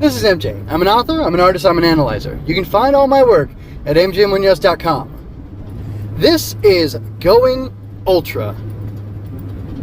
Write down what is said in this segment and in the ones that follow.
This is MJ. I'm an author, I'm an artist, I'm an analyzer. You can find all my work at mjmunoz.com. This is Going Ultra.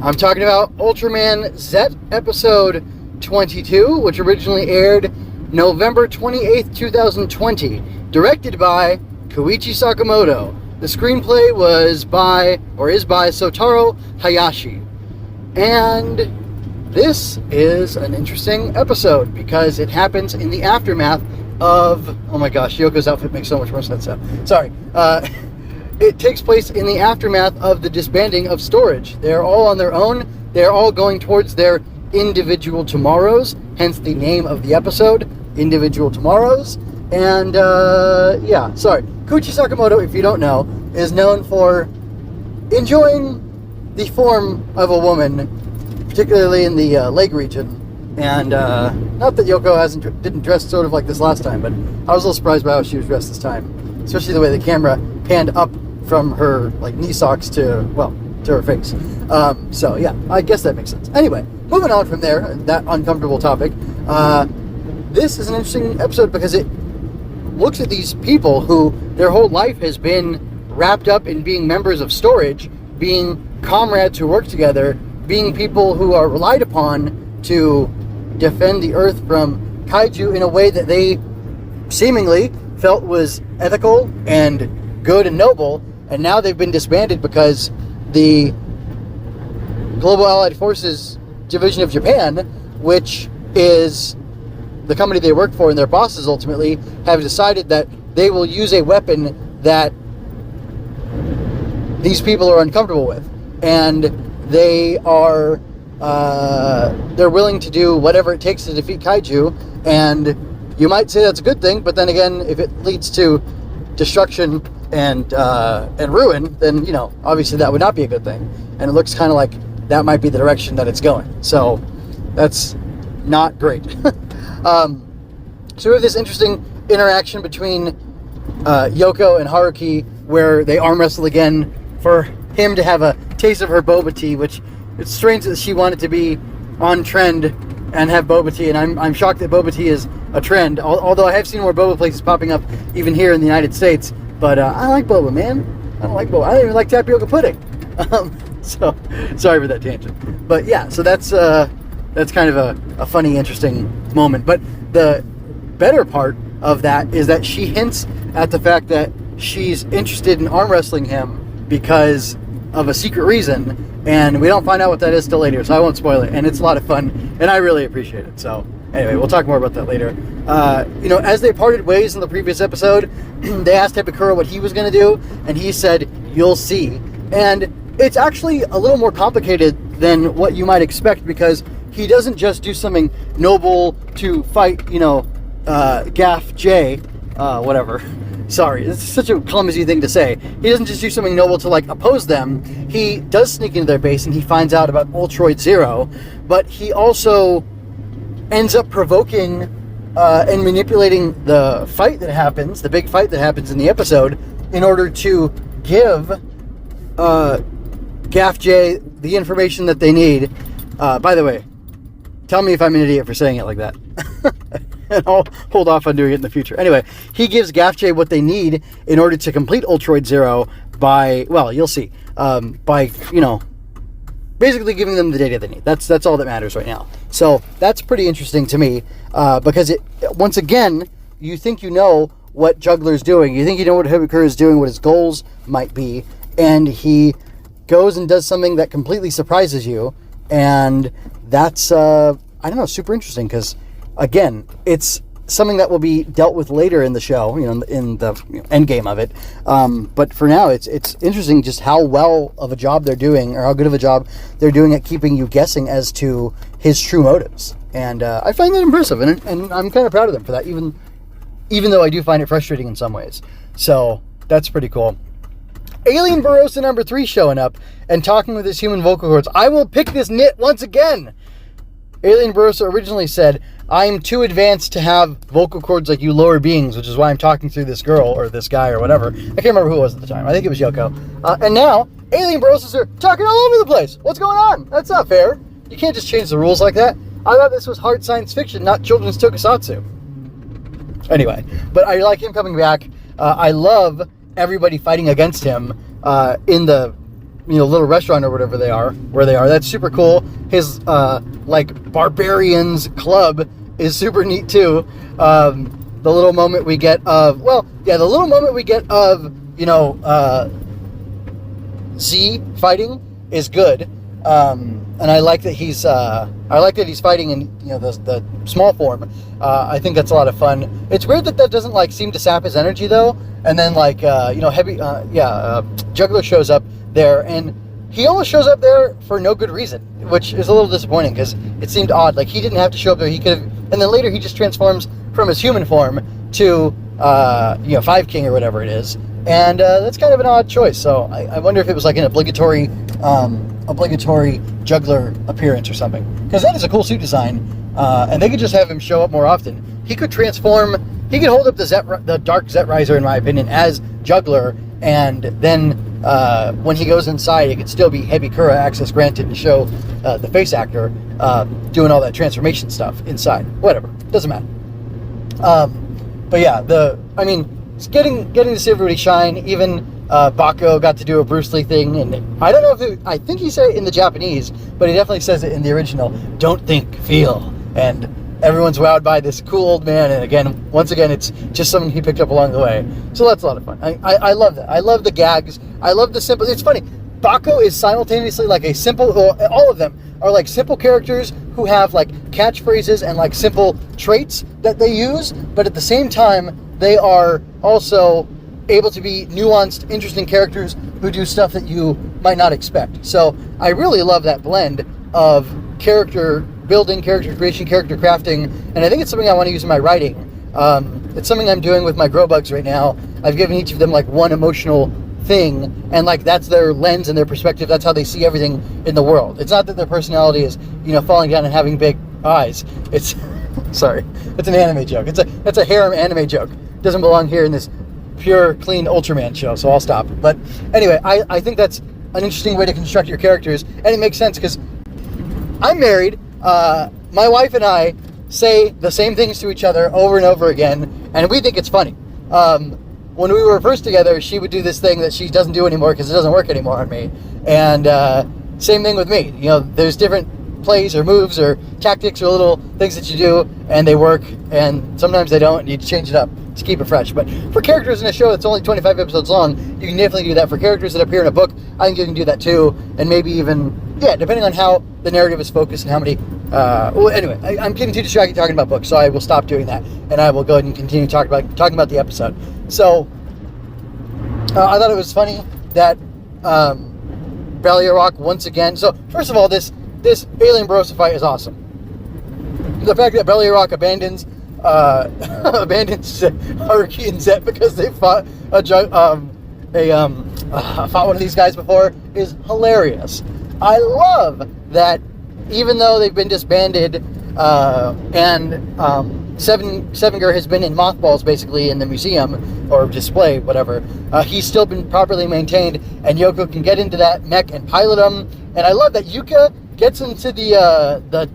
I'm talking about Ultraman Zett episode 22, which originally aired November 28th, 2020, directed by Koichi Sakamoto. The screenplay is by Sotaro Hayashi. And this is an interesting episode because it happens in the aftermath of... Oh my gosh, Yoko's outfit makes so much more sense now. Sorry. It takes place in the aftermath of the disbanding of Storage. They're all on their own. They're all going towards their individual tomorrows, hence the name of the episode, Individual Tomorrows. And, Koichi Sakamoto, if you don't know, is known for enjoying the form of a woman, particularly in the leg region. And not that Yoko didn't dress sort of like this last time, but I was a little surprised by how she was dressed this time, especially the way the camera panned up from her knee socks to her face. So yeah, I guess that makes sense. Anyway, moving on from there, that uncomfortable topic. This is an interesting episode because it looks at these people who their whole life has been wrapped up in being members of Storage, being comrades who work together, being people who are relied upon to defend the Earth from kaiju in a way that they seemingly felt was ethical and good and noble, and now they've been disbanded because the Global Allied Forces Division of Japan, which is the company they work for and their bosses ultimately, have decided that they will use a weapon that these people are uncomfortable with, and they are they're willing to do whatever it takes to defeat kaiju. And you might say that's a good thing, but then again, if it leads to destruction and ruin, then obviously that would not be a good thing. And it looks kind of like that might be the direction that it's going. So that's not great. So we have this interesting interaction between Yoko and Haruki, where they arm wrestle again for him to have a taste of her boba tea, which it's strange that she wanted to be on trend and have boba tea, and I'm shocked that boba tea is a trend, although I have seen more boba places popping up even here in the United States. But I like boba, man. I don't like boba. I don't even like tapioca pudding. So sorry for that tangent. But yeah, so that's kind of a funny, interesting moment. But the better part of that is that she hints at the fact that she's interested in arm wrestling him because of a secret reason, and we don't find out what that is till later, so I won't spoil it. And it's a lot of fun, and I really appreciate it. So anyway, we'll talk more about that later. As they parted ways in the previous episode, they asked Epicuro what he was going to do, and he said, "You'll see." And it's actually a little more complicated than what you might expect, because he doesn't just do something noble to fight, Gaff J, whatever. Sorry, it's such a clumsy thing to say. He doesn't just do something noble to oppose them. He does sneak into their base and he finds out about Ultroid Zero, but he also ends up provoking and manipulating the fight that happens, the big fight that happens in the episode, in order to give Gaff J the information that they need. By the way, tell me if I'm an idiot for saying it like that. And I'll hold off on doing it in the future. Anyway, he gives Gaff J what they need in order to complete Ultroid Zero by, you'll see, by, basically giving them the data they need. That's all that matters right now. So that's pretty interesting to me, because once again, you think you know what Juggler's doing. You think you know what Hibikura is doing, what his goals might be, and he goes and does something that completely surprises you, and that's, super interesting, because again, it's something that will be dealt with later in the show, in the end game of it. But for now, it's interesting just how well of a job they're doing, or how good of a job they're doing at keeping you guessing as to his true motives. And I find that impressive, and I'm kind of proud of them for that, even though I do find it frustrating in some ways. So that's pretty cool. Alien Barossa number 3 showing up and talking with his human vocal cords. I will pick this nit once again. Alien Barossa originally said, "I'm too advanced to have vocal cords like you lower beings, which is why I'm talking through this girl," or this guy, or whatever. I can't remember who it was at the time. I think it was Yoko. And now, Alien Barossas are talking all over the place. What's going on? That's not fair. You can't just change the rules like that. I thought this was hard science fiction, not children's tokusatsu. Anyway, but I like him coming back. I love everybody fighting against him in the little restaurant or whatever where they are. That's super cool. His like barbarians club is super neat too. The little moment we get of Z fighting is good. And I like that he's fighting in the small form. I think that's a lot of fun. It's weird that doesn't like seem to sap his energy though. And then Juggler shows up there, and he almost shows up there for no good reason, which is a little disappointing because it seemed odd. Like he didn't have to show up there. He could have, and then later he just transforms from his human form to Five King or whatever it is, and that's kind of an odd choice. So I wonder if it was like an obligatory Juggler appearance or something, because that is a cool suit design, and they could just have him show up more often. He could transform. He could hold up the Dark Zett Riser, in my opinion, as Juggler, and then when he goes inside, it could still be Hebikura access granted to show the face actor doing all that transformation stuff inside. Whatever, doesn't matter. But yeah, it's getting to see everybody shine. Even Bako got to do a Bruce Lee thing, and I don't know if I think he said it in the Japanese, but he definitely says it in the original. Don't think, feel. And everyone's wowed by this cool old man, and once again, it's just something he picked up along the way. So that's a lot of fun. I love that. I love the gags. I love the simple. It's funny. Bako is simultaneously like a simple. All of them are like simple characters who have like catchphrases and like simple traits that they use, but at the same time, they are also able to be nuanced, interesting characters who do stuff that you might not expect. So I really love that blend of character building, character creation, character crafting, and I think it's something I want to use in my writing. It's something I'm doing with my grow bugs right now. I've given each of them like one emotional thing, and like that's their lens and their perspective. That's how they see everything in the world. It's not that their personality is falling down and having big eyes. It's sorry, it's an anime joke. That's a harem anime joke. It doesn't belong here in this pure, clean Ultraman show, so I'll stop. But anyway, I think that's an interesting way to construct your characters, and it makes sense because I'm married. My wife and I say the same things to each other over and over again, and we think it's funny. When we were first together, she would do this thing that she doesn't do anymore because it doesn't work anymore on me. And same thing with me. There's different plays or moves or tactics or little things that you do, and they work, and sometimes they don't, and you change it up to keep it fresh. But for characters in a show that's only 25 episodes long, you can definitely do that. For characters that appear in a book, I think you can do that too, and maybe even, depending on how the narrative is focused and how many... anyway, I'm getting too distracted talking about books, so I will stop doing that, and I will go ahead and continue talking about the episode. So, I thought it was funny that Balliarok once again... So, first of all, this Alien Barossa fight is awesome. The fact that Balliarok abandons Haruki and Zett because they fought fought one of these guys before is hilarious. I love that even though they've been disbanded and Sevenger has been in mothballs basically in the museum or display, whatever, he's still been properly maintained, and Yoko can get into that mech and pilot him. And I love that Yuka gets into the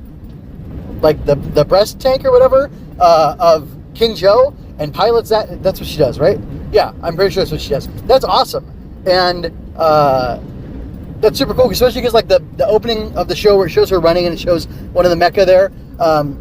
breast tank or whatever of King Joe and pilots that. That's what she does, right? Yeah, I'm pretty sure that's what she does. That's awesome. And that's super cool, especially because like the opening of the show where it shows her running and it shows one of the mecha there,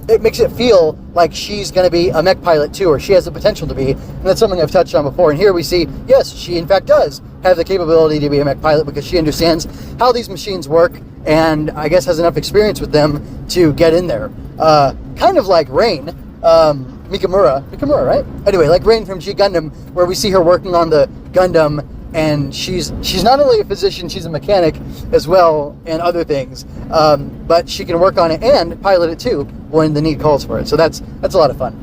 it makes it feel like she's going to be a mech pilot too, or she has the potential to be, and that's something I've touched on before. And here we see, yes, she in fact does have the capability to be a mech pilot because she understands how these machines work, and I guess has enough experience with them to get in there. Kind of like Rain, Mikamura, right? Anyway, like Rain from G Gundam, where we see her working on the Gundam, and she's not only a physician, she's a mechanic as well, and other things. But she can work on it and pilot it too when the need calls for it. So that's a lot of fun.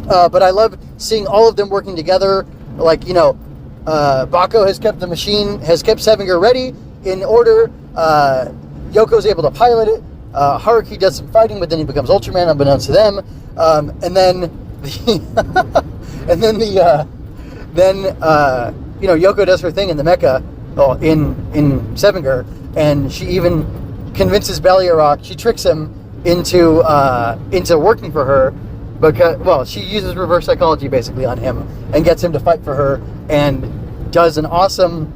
But I love seeing all of them working together. Like, Bako has kept Sevenger ready in order. Yoko's able to pilot it. Haruki does some fighting, but then he becomes Ultraman, unbeknownst to them. And then Yoko does her thing in the mecha, in Sevenger, and she even convinces Balliarok. She tricks him into working for her, because, well, she uses reverse psychology basically on him and gets him to fight for her, and does an awesome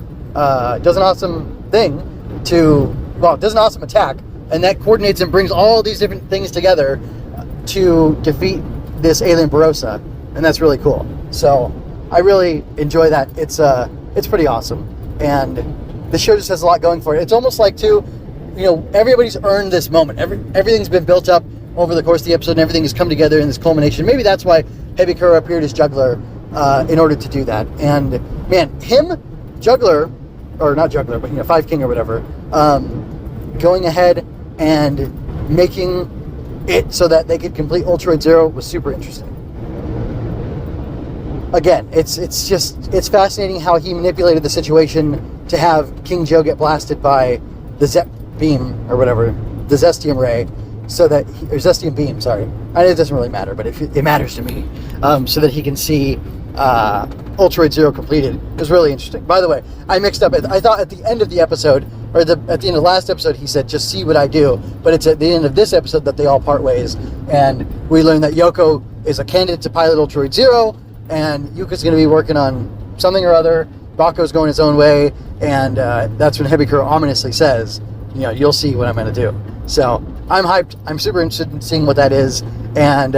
thing does an awesome attack, and that coordinates and brings all these different things together to defeat this alien Barossa, and that's really cool. So I really enjoy that. It's pretty awesome, and the show just has a lot going for it. It's almost like, too, everybody's earned this moment. Everything's been built up over the course of the episode, and everything has come together in this culmination. Maybe that's why Hebikura appeared as Juggler, in order to do that. And man, him, Juggler, or not Juggler, but Five King or whatever, going ahead and making it so that they could complete Ultraman Zero was super interesting. Again, it's fascinating how he manipulated the situation to have King Joe get blasted by the Zett beam or whatever, the Zestium ray, or Zestium beam, sorry. It doesn't really matter, but it matters to me, so that he can see Ultraman Zero completed. It was really interesting. By the way, I mixed up. I thought at the end of the episode, or at the end of the last episode, he said, "Just see what I do." But it's at the end of this episode that they all part ways, and we learn that Yoko is a candidate to pilot Ultraman Zero, and Yuka's going to be working on something or other. Bako's going his own way, and that's when Hebikura ominously says, "You'll see what I'm going to do." So I'm hyped. I'm super interested in seeing what that is, and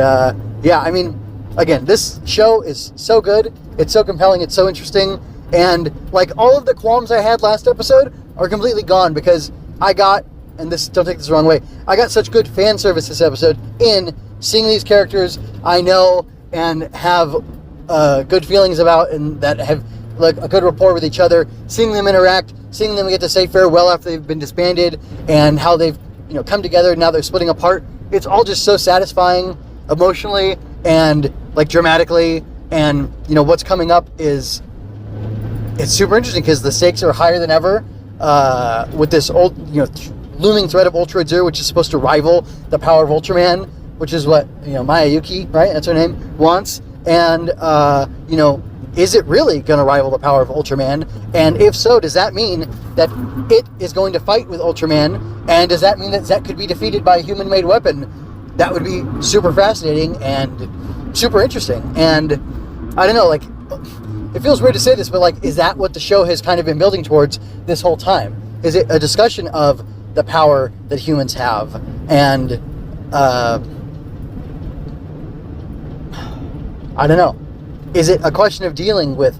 again, this show is so good. It's so compelling. It's so interesting. And like all of the qualms I had last episode are completely gone, because I got, and don't take this the wrong way, I got such good fan service this episode in seeing these characters I know and have good feelings about, and that have like a good rapport with each other, seeing them interact, seeing them get to say farewell after they've been disbanded, and how they've come together and now they're splitting apart. It's all just so satisfying emotionally and like dramatically, and what's coming up it's super interesting because the stakes are higher than ever with this old looming threat of Ultraman Zero, which is supposed to rival the power of Ultraman, which is what Mayuki, right, that's her name, wants. And is it really going to rival the power of Ultraman? And if so, does that mean that it is going to fight with Ultraman? And does that mean that Zett could be defeated by a human-made weapon? That would be super fascinating and super interesting. And I don't know, like, it feels weird to say this, but like, is that what the show has kind of been building towards this whole time? Is it a discussion of the power that humans have? And I don't know. Is it a question of dealing with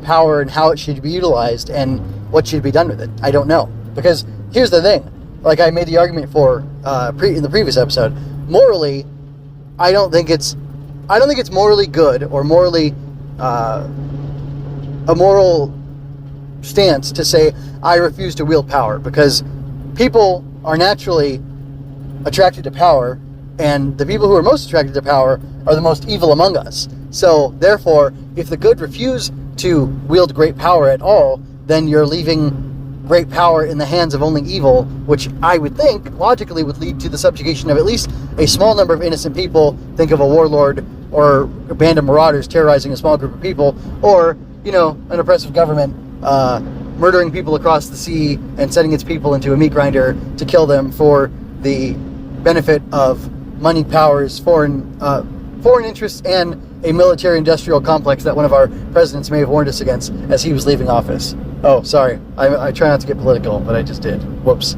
power and how it should be utilized and what should be done with it? I don't know. Because here's the thing. Like I made the argument for in the previous episode, morally, I don't think it's morally good or morally a moral stance to say I refuse to wield power, because people are naturally attracted to power, and the people who are most attracted to power are the most evil among us. So therefore, if the good refuse to wield great power at all, then you're leaving great power in the hands of only evil, which I would think logically would lead to the subjugation of at least a small number of innocent people. Think of a warlord or a band of marauders terrorizing a small group of people, or an oppressive government murdering people across the sea and sending its people into a meat grinder to kill them for the benefit of money, powers, foreign interests, and a military-industrial complex that one of our presidents may have warned us against as he was leaving office. Oh, sorry. I try not to get political, but I just did. Whoops.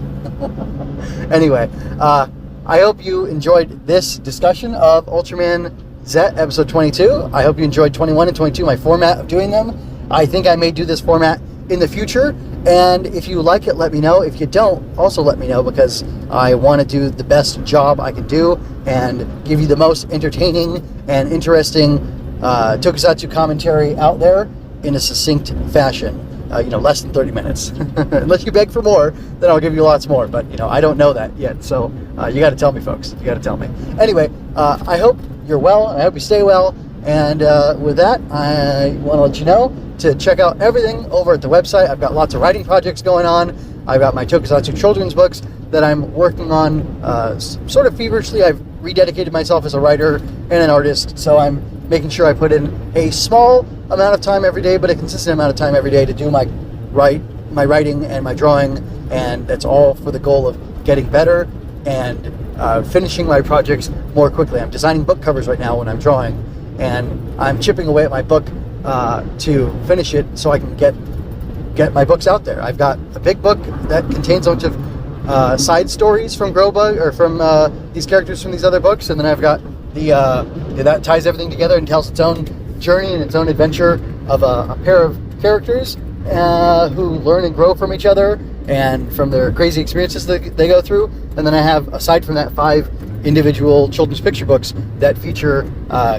Anyway, I hope you enjoyed this discussion of Ultraman Zett, episode 22. I hope you enjoyed 21 and 22, my format of doing them. I think I may do this format in the future, and if you like it, let me know. If you don't, also let me know, because I want to do the best job I can do and give you the most entertaining and interesting Tokusatsu commentary out there in a succinct fashion. Less than 30 minutes. Unless you beg for more, then I'll give you lots more. But, I don't know that yet. So you got to tell me, folks. You got to tell me. Anyway, I hope you're well, and I hope you stay well. And with that, I want to let you know to check out everything over at the website. I've got lots of writing projects going on. I've got my Tokusatsu children's books that I'm working on sort of feverishly. I've rededicated myself as a writer and an artist, so I'm making sure I put in a small amount of time every day, but a consistent amount of time every day to do my writing and my drawing, and that's all for the goal of getting better and finishing my projects more quickly. I'm designing book covers right now when I'm drawing, and I'm chipping away at my book to finish it so I can get my books out there. I've got a big book that contains a bunch of side stories from Groba, or from these characters from these other books, and then I've got that ties everything together and tells its own journey and its own adventure of a pair of characters who learn and grow from each other and from their crazy experiences that they go through. And then I have, aside from that, 5 individual children's picture books that feature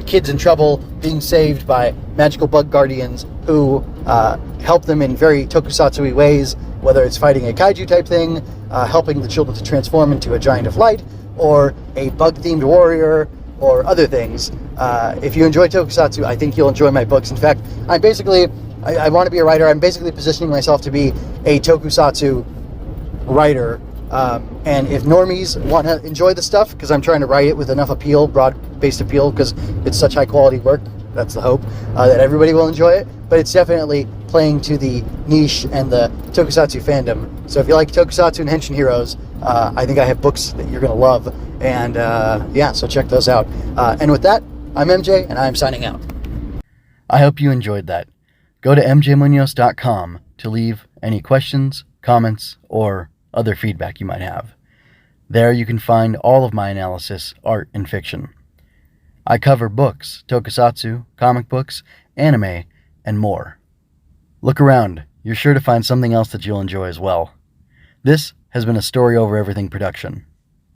kids in trouble being saved by magical bug guardians who help them in very tokusatsu-y ways, whether it's fighting a kaiju type thing, helping the children to transform into a giant of light, or a bug-themed warrior, or other things. If you enjoy tokusatsu, I think you'll enjoy my books. In fact, I want to be a writer. I'm basically positioning myself to be a tokusatsu writer. And if normies want to enjoy the stuff, because I'm trying to write it with enough appeal, broad-based appeal, because it's such high-quality work, that's the hope, that everybody will enjoy it. But it's definitely playing to the niche and the tokusatsu fandom. So if you like tokusatsu and Henshin heroes, I think I have books that you're going to love. And so check those out. And with that, I'm MJ, and I'm signing out. I hope you enjoyed that. Go to mjmunoz.com to leave any questions, comments, or other feedback you might have. There you can find all of my analysis, art, and fiction. I cover books, tokusatsu, comic books, anime, and more. Look around. You're sure to find something else that you'll enjoy as well. This has been a Story Over Everything production.